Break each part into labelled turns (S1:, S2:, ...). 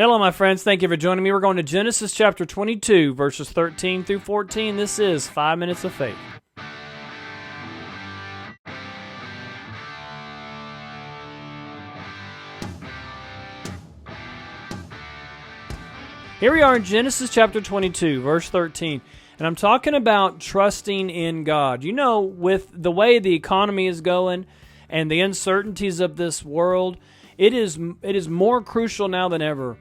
S1: Hello, my friends. Thank you for joining me. We're going to Genesis chapter 22, verses 13 through 14. This is 5 Minutes of Faith. Here we are in Genesis chapter 22, verse 13. And I'm talking about trusting in God. You know, with the way the economy is going and the uncertainties of this world, it is more crucial now than ever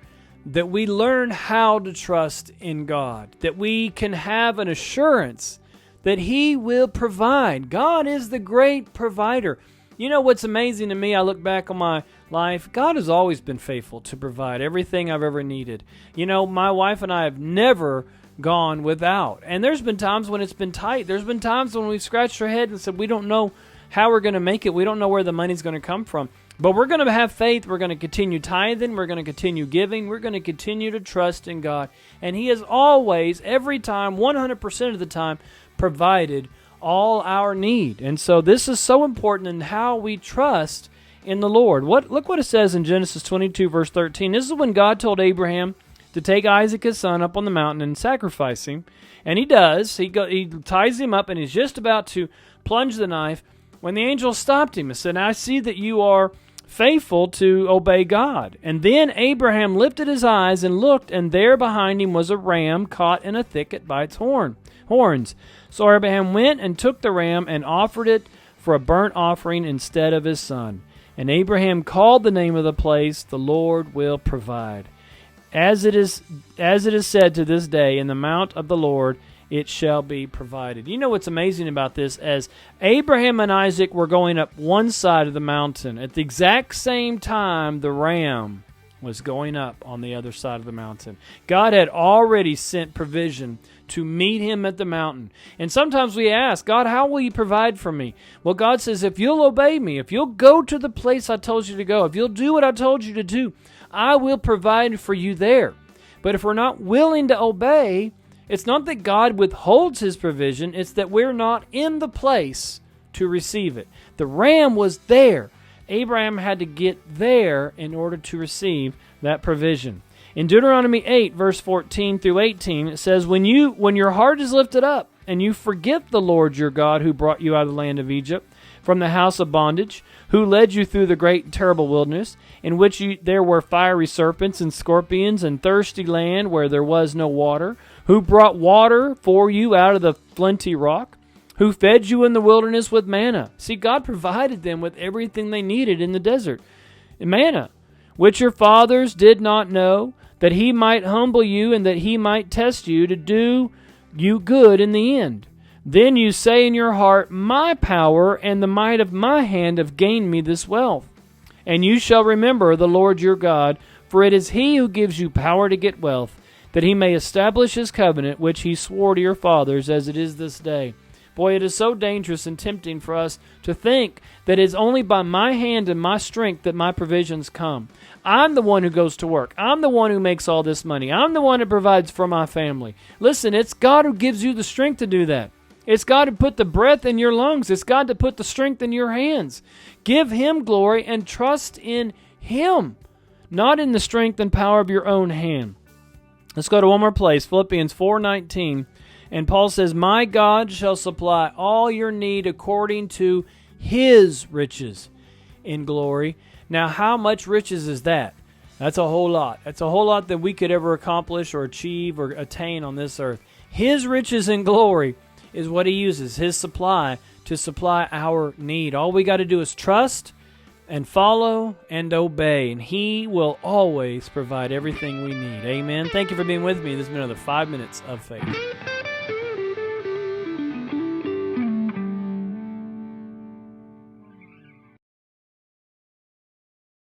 S1: that we learn how to trust in God, that we can have an assurance that He will provide. God is the great provider. You know what's amazing to me? I look back on my life. God has always been faithful to provide everything I've ever needed. You know, my wife and I have never gone without. And there's been times when it's been tight. There's been times when we've scratched our head and said, we don't know how we're going to make it. We don't know where the money's going to come from. But we're going to have faith. We're going to continue tithing. We're going to continue giving. We're going to continue to trust in God. And He has always, every time, 100% of the time, provided all our need. And so this is so important in how we trust in the Lord. Look what it says in Genesis 22, verse 13. This is when God told Abraham to take Isaac, his son, up on the mountain and sacrifice him. And he does. He ties him up, and he's just about to plunge the knife when the angel stopped him and said, I see that you are faithful to obey God. And then Abraham lifted his eyes and looked, and there behind him was a ram caught in a thicket by its horns. So Abraham went and took the ram and offered it for a burnt offering instead of his son. And Abraham called the name of the place, The Lord Will Provide. As it is said to this day, in the mount of the Lord it shall be provided. You know what's amazing about this? As Abraham and Isaac were going up one side of the mountain, at the exact same time the ram was going up on the other side of the mountain. God had already sent provision to meet him at the mountain. And sometimes we ask, God, how will you provide for me? Well, God says, if you'll obey me, if you'll go to the place I told you to go, if you'll do what I told you to do, I will provide for you there. But if we're not willing to obey, it's not that God withholds His provision, it's that we're not in the place to receive it. The ram was there. Abraham had to get there in order to receive that provision. In Deuteronomy 8, verse 14 through 18, it says, When your heart is lifted up, and you forget the Lord your God who brought you out of the land of Egypt, from the house of bondage, who led you through the great and terrible wilderness, in which there were fiery serpents and scorpions, and thirsty land where there was no water, who brought water for you out of the flinty rock, who fed you in the wilderness with manna. See, God provided them with everything they needed in the desert. Manna, which your fathers did not know, that He might humble you and that He might test you to do you good in the end. Then you say in your heart, My power and the might of my hand have gained me this wealth. And you shall remember the Lord your God, for it is He who gives you power to get wealth, that He may establish His covenant, which He swore to your fathers, as it is this day. Boy, it is so dangerous and tempting for us to think that it's only by my hand and my strength that my provisions come. I'm the one who goes to work. I'm the one who makes all this money. I'm the one who provides for my family. Listen, it's God who gives you the strength to do that. It's God who put the breath in your lungs. It's God to put the strength in your hands. Give Him glory and trust in Him, not in the strength and power of your own hand. Let's go to one more place, Philippians 4:19. And Paul says, My God shall supply all your need according to His riches in glory. Now, how much riches is that? That's a whole lot. That's a whole lot that we could ever accomplish or achieve or attain on this earth. His riches in glory is what He uses, His supply, to supply our need. All we got to do is trust and follow and obey, and He will always provide everything we need. Amen. Thank you for being with me. This has been another 5 Minutes of Faith.